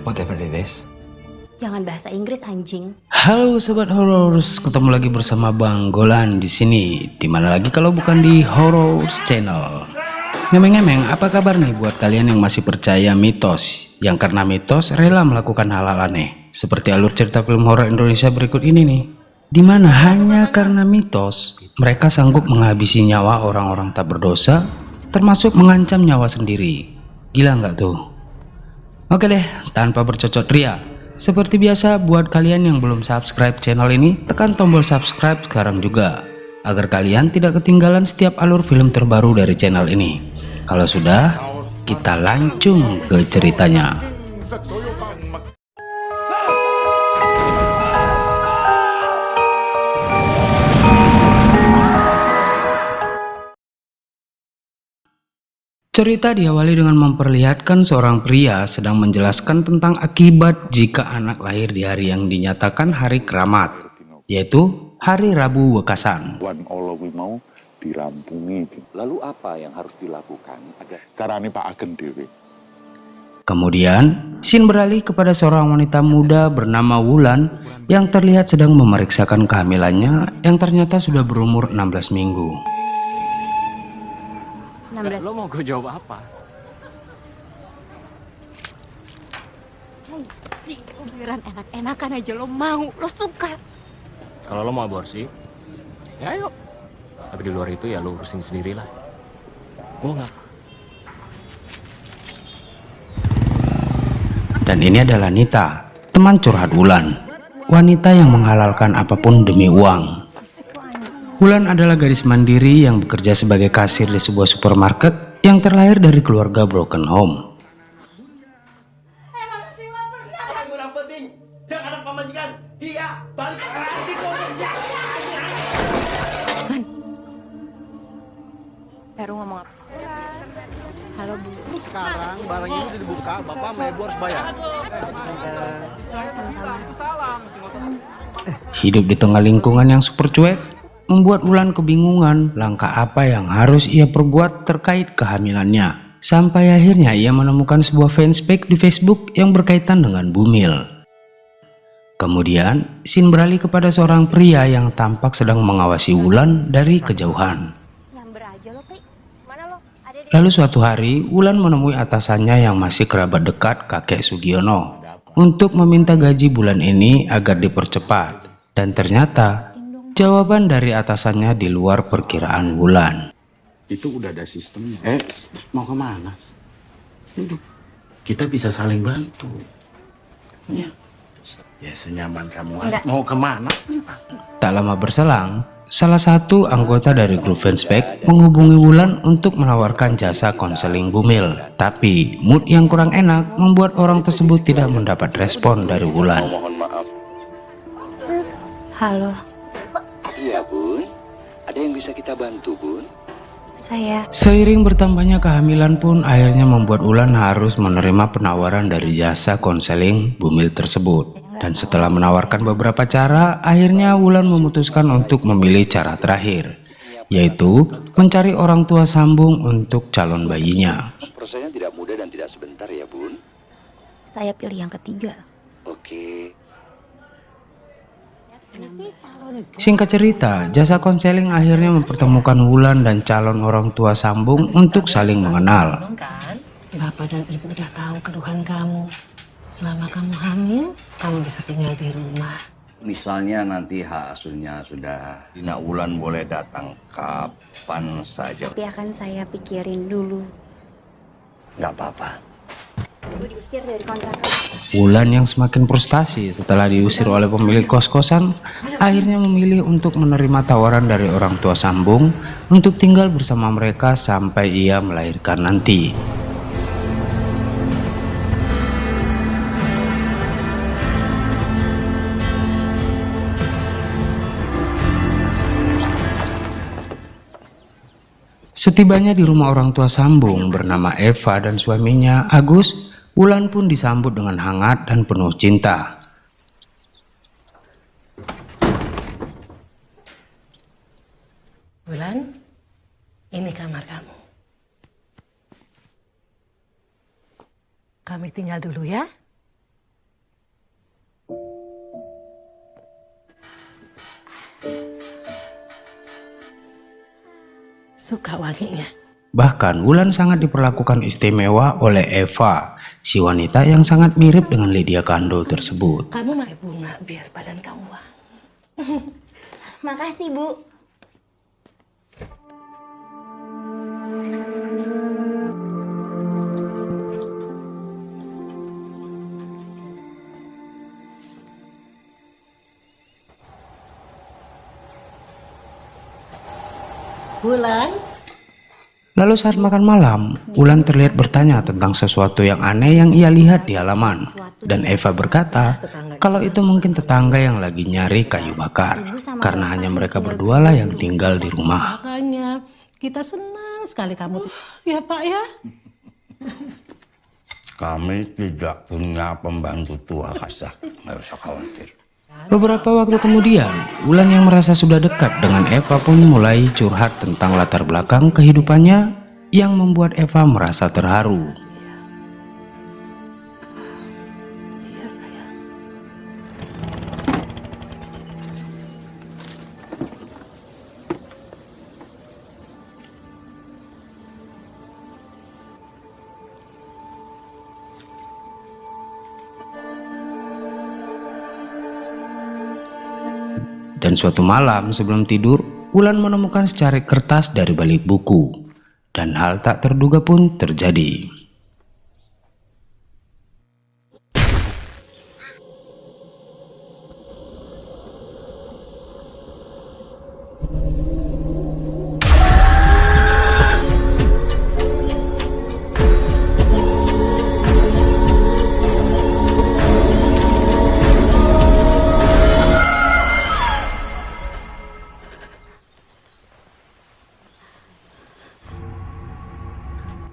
whatever it is. Jangan bahasa Inggris anjing. Halo sobat horor, ketemu lagi bersama Bang Golan di sini. Dimana lagi kalau bukan di Horror Channel. Ngemeng-ngemeng, apa kabar nih buat kalian yang masih percaya mitos, yang karena mitos rela melakukan hal-hal aneh, seperti alur cerita film horor Indonesia berikut ini nih. Dimana hanya karena mitos, mereka sanggup menghabisi nyawa orang-orang tak berdosa, termasuk mengancam nyawa sendiri. Gila nggak tuh? Oke deh, tanpa bercocok ria, seperti biasa buat kalian yang belum subscribe channel ini, tekan tombol subscribe sekarang juga, agar kalian tidak ketinggalan setiap alur film terbaru dari channel ini. Kalau sudah, kita langsung ke ceritanya. Cerita diawali dengan memperlihatkan seorang pria sedang menjelaskan tentang akibat jika anak lahir di hari yang dinyatakan hari keramat, yaitu hari Rabu Wekasan. Allah mau dirampungi. Lalu apa yang harus dilakukan agar Carane Pak Ageng dhewe. Kemudian, scene beralih kepada seorang wanita muda bernama Wulan yang terlihat sedang memeriksakan kehamilannya yang ternyata sudah berumur 16 minggu. 16. Lo mau gue jawab apa? Anjing, lo beneran enak-enakan aja lo mau, lo suka. Kalau lo mau aborsi, ya ayo. Tapi di luar itu ya lo urusin sendirilah. Gue nggak. Dan ini adalah Nita, teman curhat Wulan, wanita yang menghalalkan apapun demi uang. Wulan adalah gadis mandiri yang bekerja sebagai kasir di sebuah supermarket yang terlahir dari keluarga broken home. Kurang penting, jangan anak pemajikan. Dia balik lagi kau kerja. Heru ngomong apa? Halo Bu. Sekarang barangnya udah dibuka, Bapak sama Ibu harus bayar. Hidup di tengah lingkungan yang super cuek membuat Wulan kebingungan langkah apa yang harus ia perbuat terkait kehamilannya. Sampai akhirnya ia menemukan sebuah fanspage di Facebook yang berkaitan dengan Bumil. Kemudian, scene beralih kepada seorang pria yang tampak sedang mengawasi Wulan dari kejauhan. Nyamber aja lo, Pri. Mana lo? Ada di... Lalu suatu hari, Wulan menemui atasannya yang masih kerabat dekat kakek Sugiono untuk meminta gaji bulan ini agar dipercepat. Dan ternyata, jawaban dari atasannya di luar perkiraan Wulan. Itu udah ada sistemnya. Mau kemana? Duduk. Kita bisa saling bantu. Ya senyaman kamu. Mau kemana? Tak lama berselang, salah satu anggota dari grup fanspage menghubungi Wulan untuk menawarkan jasa konseling Bumil. Tapi mood yang kurang enak membuat orang tersebut tidak mendapat respon dari Wulan. mohon maaf? Halo, Iya Bun, ada yang bisa kita bantu Bun? saya... Seiring bertambahnya kehamilan pun akhirnya membuat Wulan harus menerima penawaran dari jasa konseling Bumil tersebut. Dan setelah menawarkan beberapa cara, akhirnya Wulan memutuskan untuk memilih cara terakhir, yaitu mencari orang tua sambung untuk calon bayinya. Prosesnya tidak mudah dan tidak sebentar ya Bun. Saya pilih yang ketiga. Oke. Singkat cerita, jasa konseling akhirnya mempertemukan Wulan dan calon orang tua sambung untuk saling mengenal. Bapak dan Ibu udah tahu keluhan kamu. Selama kamu hamil, kamu bisa tinggal di rumah. Misalnya nanti hak asuhnya sudah, Dina Wulan boleh datang kapan saja. Tapi akan saya pikirin dulu. Nggak apa-apa. Gue diusir dari kontrakan. Wulan yang semakin frustasi setelah diusir oleh pemilik kos-kosan, akhirnya memilih untuk menerima tawaran dari orang tua sambung untuk tinggal bersama mereka sampai ia melahirkan nanti. Setibanya di rumah orang tua sambung bernama Eva dan suaminya Agus, Wulan pun disambut dengan hangat dan penuh cinta. Wulan, ini kamar kamu. Kami tinggal dulu ya. suka wanginya. Bahkan Wulan sangat diperlakukan istimewa oleh Eva, si wanita yang sangat mirip dengan Lydia Kando tersebut. Kamu pakai bunga biar badan kamu wangi. Makasih, Bu. Wulan, Lalu saat makan malam, Wulan terlihat bertanya tentang sesuatu yang aneh yang ia lihat di halaman. Dan Eva berkata kalau itu mungkin tetangga yang lagi nyari kayu bakar, karena hanya mereka berdua lah yang tinggal di rumah. makanya kita senang sekali kamu. Ya Pak ya. Kami tidak punya pembantu tua, Kasah. Nggak usah khawatir. Beberapa waktu kemudian, Wulan yang merasa sudah dekat dengan Eva pun mulai curhat tentang latar belakang kehidupannya yang membuat Eva merasa terharu. Iya sayang. Dan suatu malam sebelum tidur, Wulan menemukan secari kertas dari balik buku. Dan hal tak terduga pun terjadi.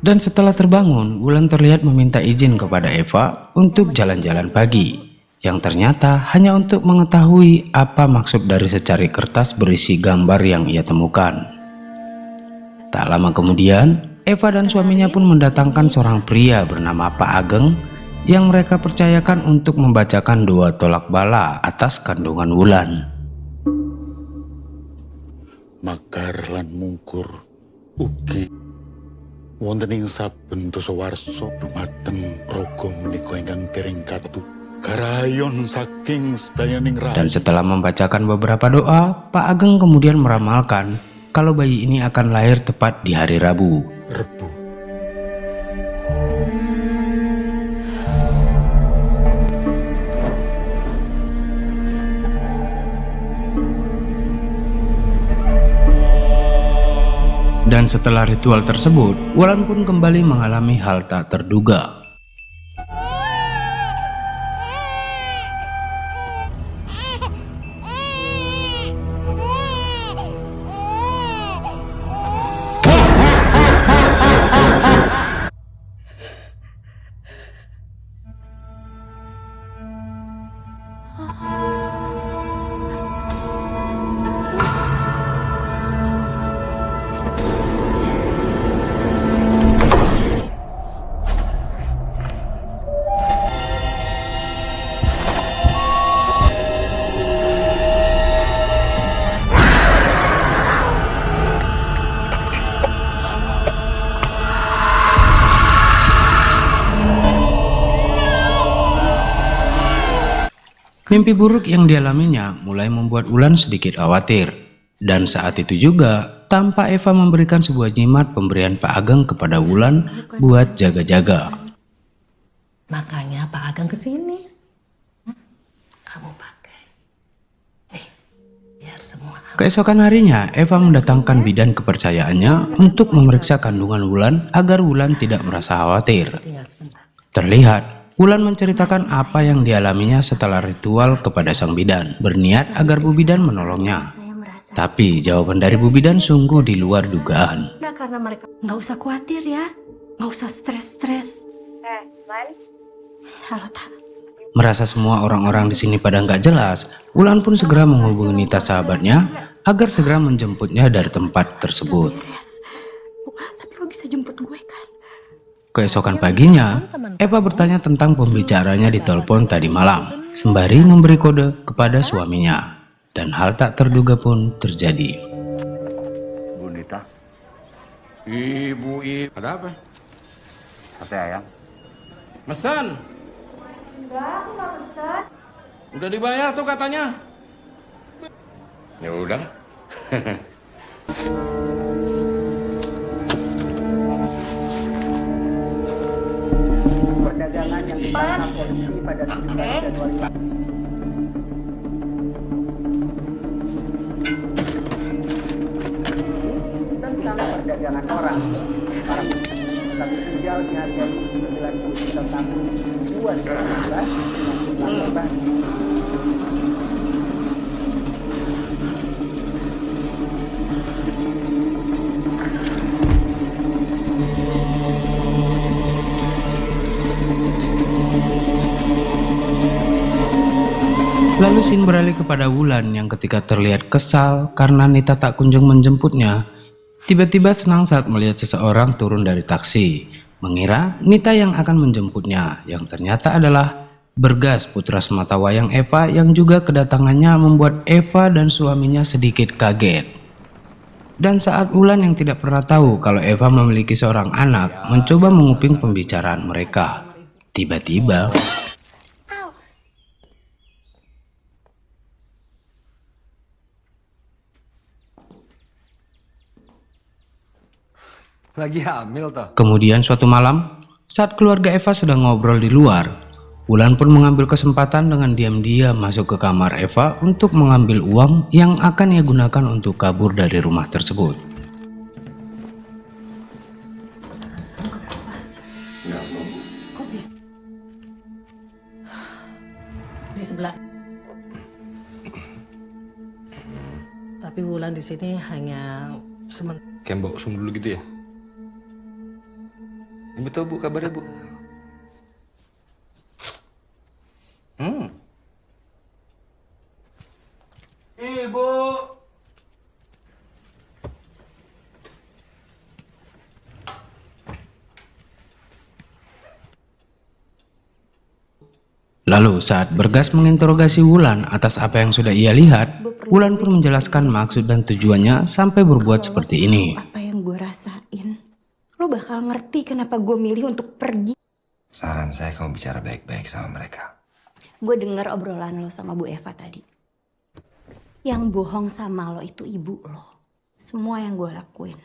Dan setelah terbangun, Wulan terlihat meminta izin kepada Eva untuk jalan-jalan pagi, yang ternyata hanya untuk mengetahui apa maksud dari secari kertas berisi gambar yang ia temukan. Tak lama kemudian, Eva dan suaminya pun mendatangkan seorang pria bernama Pak Ageng yang mereka percayakan untuk membacakan doa tolak bala atas kandungan Wulan. Makar lan mungkur ugi wonten ing saben dosa warsa dumateng raga menika ingkang dereng katu karayon saking sedayaning Dan setelah membacakan beberapa doa, Pak Ageng kemudian meramalkan kalau bayi ini akan lahir tepat di hari Rabu. Rebu. Dan setelah ritual tersebut, Wulan pun kembali mengalami hal tak terduga. Mimpi buruk yang dialaminya mulai membuat Wulan sedikit khawatir. Dan saat itu juga, tanpa Eva memberikan sebuah jimat pemberian Pak Ageng kepada Wulan buat jaga-jaga. Makanya Pak Ageng kesini. Kamu pakai. Nih, biar semua aman. Keesokan harinya, Eva mendatangkan bidan kepercayaannya untuk memeriksa kandungan Wulan agar Wulan tidak merasa khawatir. Tinggal sebentar. Terlihat, Wulan menceritakan apa yang dialaminya setelah ritual kepada sang bidan, berniat agar Bu Bidan menolongnya. Tapi jawaban dari Bu Bidan sungguh di luar dugaan. Nah, karena mereka nggak usah khawatir ya, nggak usah stres-stres. Halo, Tak. Merasa semua orang-orang di sini pada nggak jelas, Wulan pun segera menghubungi Nita sahabatnya agar segera menjemputnya dari tempat tersebut. Beres. Tapi lo bisa jemput gue kan? Keesokan paginya, Eva bertanya tentang pembicaranya di telepon tadi malam, sembari memberi kode kepada suaminya. Dan hal tak terduga pun terjadi. Bu Nita, Ibu, ada apa? Sate ayam. Mesan? Enggak, aku nggak pesan. Udah dibayar tuh katanya. Ya udah. Perdagangan yang ditangkap polisi pada 17 Januari lalu. Tentang perdagangan orang, para satu ginjal dihargai 90 juta tahun 2019 dengan jumlah korban. Lalu scene beralih kepada Wulan yang ketika terlihat kesal karena Nita tak kunjung menjemputnya, tiba-tiba senang saat melihat seseorang turun dari taksi, mengira Nita yang akan menjemputnya, yang ternyata adalah Bergas, putra sematawayang Eva, yang juga kedatangannya membuat Eva dan suaminya sedikit kaget. Dan saat Wulan yang tidak pernah tahu kalau Eva memiliki seorang anak mencoba menguping pembicaraan mereka, tiba-tiba Lagi hamil toh? kemudian suatu malam, saat keluarga Eva sedang ngobrol di luar, Wulan pun mengambil kesempatan dengan diam-diam masuk ke kamar Eva untuk mengambil uang yang akan ia gunakan untuk kabur dari rumah tersebut. Kok bisa? Di sebelah. Tapi Wulan di sini hanya sementara. Kayak bawa sum dulu gitu ya? Ibu tahu Bu kabarnya Bu? Ibu. Lalu saat Bergas menginterogasi Wulan atas apa yang sudah ia lihat, Wulan pun menjelaskan maksud dan tujuannya sampai berbuat seperti ini. Apa yang gue rasain, lo bakal ngerti kenapa gue milih untuk pergi. Saran saya kamu bicara baik-baik sama mereka. Gue denger obrolan lo sama Bu Eva tadi. Yang bohong sama lo itu ibu lo. Semua yang gue lakuin.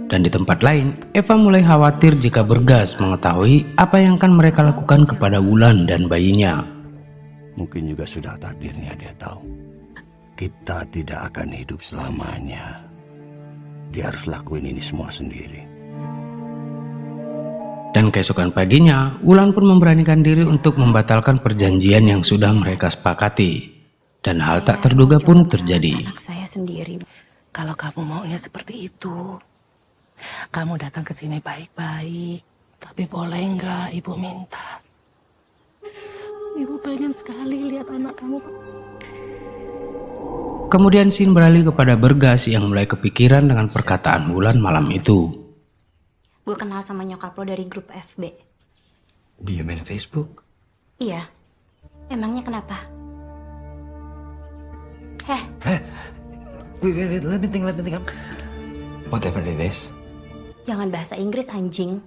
Dan di tempat lain, Eva mulai khawatir jika Bergas mengetahui apa yang akan mereka lakukan kepada Wulan dan bayinya. Mungkin juga sudah takdirnya dia tahu. Kita tidak akan hidup selamanya. Dia harus lakuin ini semua sendiri. Dan keesokan paginya, Wulan pun memberanikan diri untuk membatalkan perjanjian yang sudah mereka sepakati. Dan hal tak terduga pun terjadi. Anak saya sendiri. Kalau kamu maunya seperti itu, kamu datang ke sini baik-baik. Tapi boleh nggak Ibu minta? Ibu pengen sekali lihat anak kamu. Kemudian scene beralih kepada Bergas yang mulai kepikiran dengan perkataan Wulan malam itu. Gue kenal sama nyokap lo dari grup FB. Dia main Facebook? Iya. Emangnya kenapa? Wait, let me think. Whatever it is. Jangan bahasa Inggris anjing.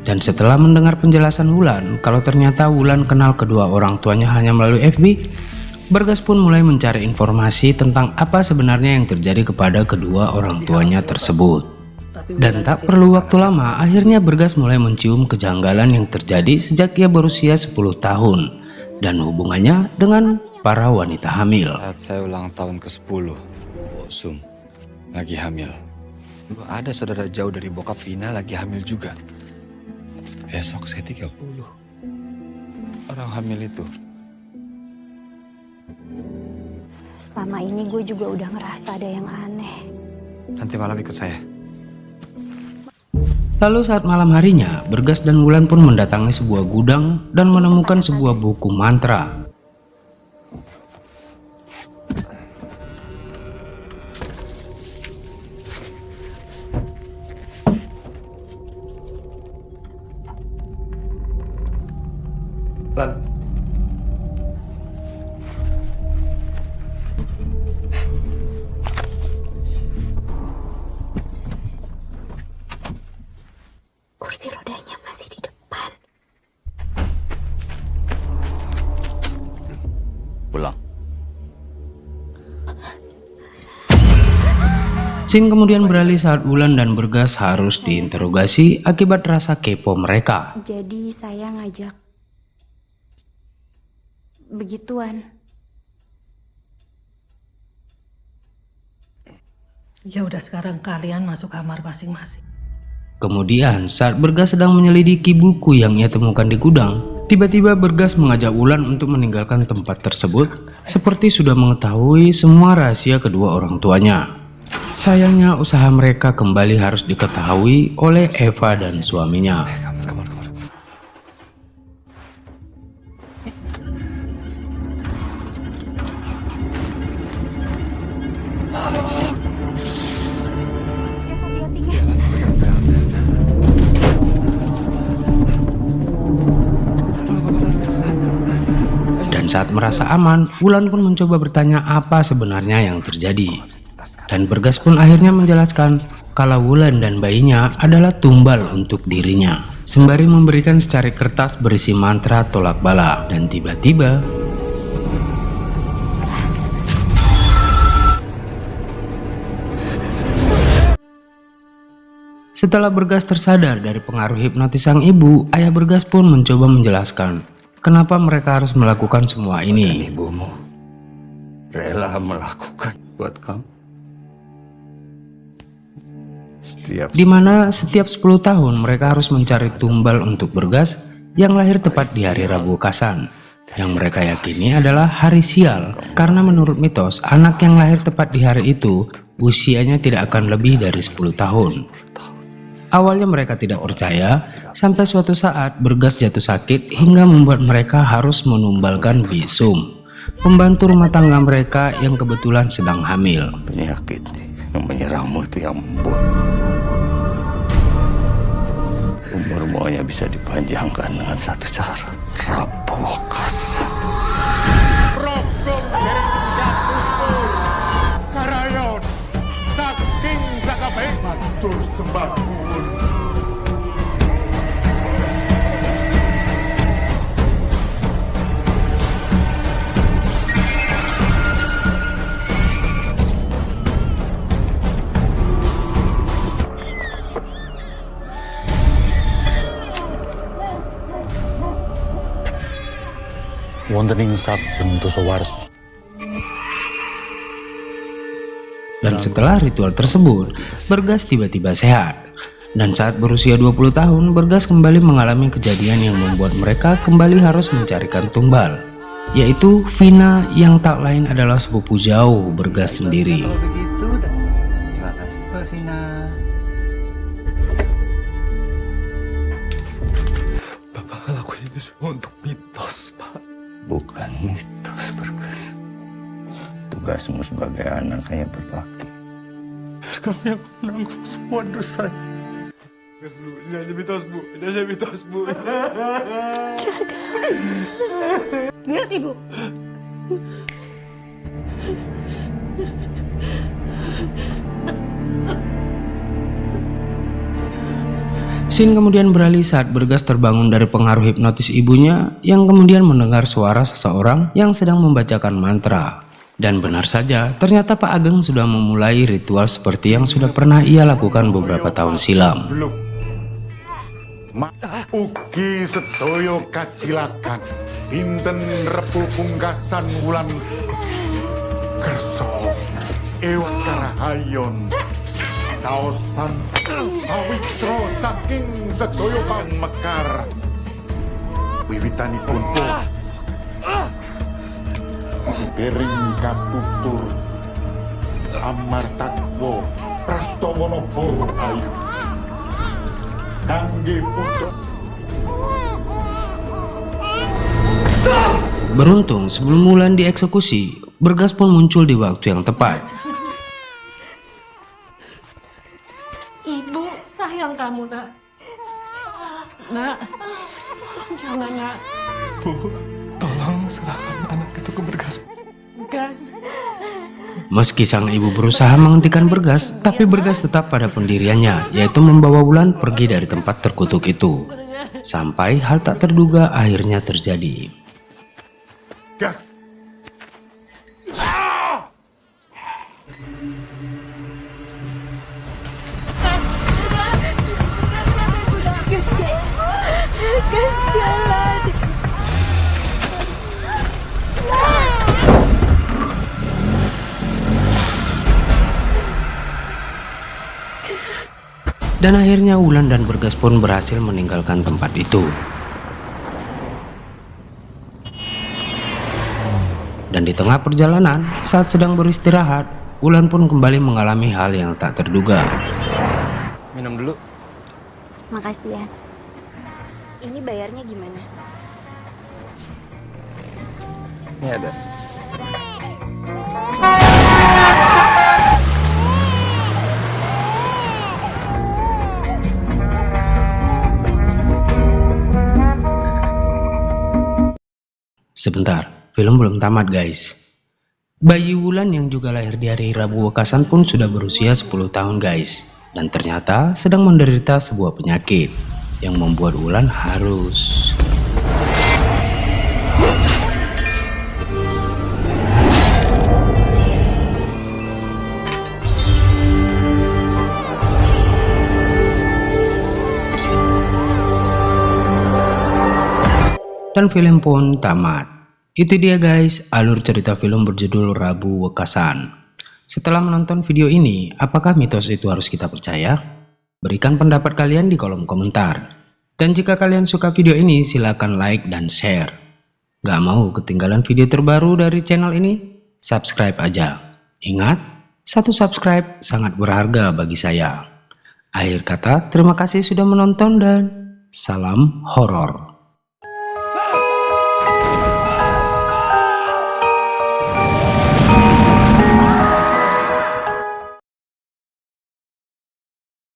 Dan setelah mendengar penjelasan Wulan, kalau ternyata Wulan kenal kedua orang tuanya hanya melalui FB, Bergas pun mulai mencari informasi tentang apa sebenarnya yang terjadi kepada kedua orang tuanya tersebut. Dan tak perlu waktu lama, akhirnya Bergas mulai mencium kejanggalan yang terjadi sejak ia berusia 10 tahun dan hubungannya dengan para wanita hamil. Saat saya ulang tahun ke-10, Sum lagi hamil. Ada saudara jauh dari bokap Vina lagi hamil juga. Besok saya 30. Orang hamil itu. Selama ini gue juga udah ngerasa ada yang aneh. Nanti malam ikut saya. Lalu saat malam harinya, Bergas dan Wulan pun mendatangi sebuah gudang dan menemukan sebuah buku mantra. Lan, Scene kemudian beralih saat Wulan dan Bergas harus diinterogasi akibat rasa kepo mereka. Jadi saya ngajak begituan. Ya udah, sekarang kalian masuk kamar masing-masing. Kemudian saat Bergas sedang menyelidiki buku yang ia temukan di gudang, tiba-tiba Bergas mengajak Wulan untuk meninggalkan tempat tersebut seperti sudah mengetahui semua rahasia kedua orang tuanya. Sayangnya usaha mereka kembali harus diketahui oleh Eva dan suaminya. Dan saat merasa aman, Wulan pun mencoba bertanya apa sebenarnya yang terjadi. Dan Bergas pun akhirnya menjelaskan kalau Wulan dan bayinya adalah tumbal untuk dirinya, sembari memberikan secari kertas berisi mantra tolak bala. Dan tiba-tiba setelah Bergas tersadar dari pengaruh hipnotis sang ibu, ayah Bergas pun mencoba menjelaskan kenapa mereka harus melakukan semua ini. Dan ibumu rela melakukan buat kamu. Dimana setiap 10 tahun mereka harus mencari tumbal untuk Bergas yang lahir tepat di hari Rabu Kasan, yang mereka yakini adalah hari sial, karena menurut mitos anak yang lahir tepat di hari itu usianya tidak akan lebih dari 10 tahun. Awalnya mereka tidak percaya, sampai suatu saat Bergas jatuh sakit hingga membuat mereka harus menumbalkan Bisum, pembantu rumah tangga mereka yang kebetulan sedang hamil. Penyakit yang menyerangmu itu yang membuat umurmu hanya bisa dipanjangkan dengan satu cara, Rabu Kasan. Karayon saking sakabe matur sembah nuwun. Wonten ing saben dosa warsa. Dan setelah ritual tersebut, Bergas tiba-tiba sehat. Dan saat berusia 20 tahun, Bergas kembali mengalami kejadian yang membuat mereka kembali harus mencarikan tumbal, yaitu Vina yang tak lain adalah sepupu jauh Bergas sendiri. Kalau begitu, terima kasih Pak Vina. Bapak ngelakuin ini semua untuk mitos, Pak. Bukan mitos, Bergas. Tugasmu sebagai anak hanya berbakti. Kami yang menanggung semua dosa. Ini hanya mitos, Bu. Ini hanya mitos, Bu. Lihat Ibu. Scene kemudian beralih saat Bergas terbangun dari pengaruh hipnotis ibunya yang kemudian mendengar suara seseorang yang sedang membacakan mantra. Dan benar saja, ternyata Pak Ageng sudah memulai ritual seperti yang sudah pernah ia lakukan beberapa tahun silam. Ugi sedaya kacilakan dinten Rebu pungkasan wulan kersa ewa karahayon kaosan pawitra saking sedaya pamekar wiwitanipun Bering katutur amartakwa prastawana para ayu kangge putra. Beruntung sebelum Wulan dieksekusi, Bergas pun muncul di waktu yang tepat. Ibu sayang kamu, Nak. Nak, jangan, Nak. Bu, tolong serahkan anak itu ke Bergas. Bergas. Meski sang ibu berusaha menghentikan Bergas, tapi Bergas tetap pada pendiriannya, yaitu membawa Wulan pergi dari tempat terkutuk itu. Sampai hal tak terduga akhirnya terjadi. Gas. Dan akhirnya Wulan dan Bergas pun berhasil meninggalkan tempat itu. Dan di tengah perjalanan, saat sedang beristirahat, Wulan pun kembali mengalami hal yang tak terduga. Minum dulu. Makasih ya. Ini bayarnya gimana? Ini ada. Sebentar, film belum tamat guys. Bayi Wulan yang juga lahir di hari Rabu Wekasan pun sudah berusia 10 tahun guys. Dan ternyata sedang menderita sebuah penyakit yang membuat Wulan harus dan film pun tamat. Itu dia guys, alur cerita film berjudul Rabu Wekasan. Setelah menonton video ini, apakah mitos itu harus kita percaya? Berikan pendapat kalian di kolom komentar. Dan jika kalian suka video ini, silahkan like dan share. Gak mau ketinggalan video terbaru dari channel ini? Subscribe aja. Ingat, satu subscribe sangat berharga bagi saya. Akhir kata, terima kasih sudah menonton dan salam horor.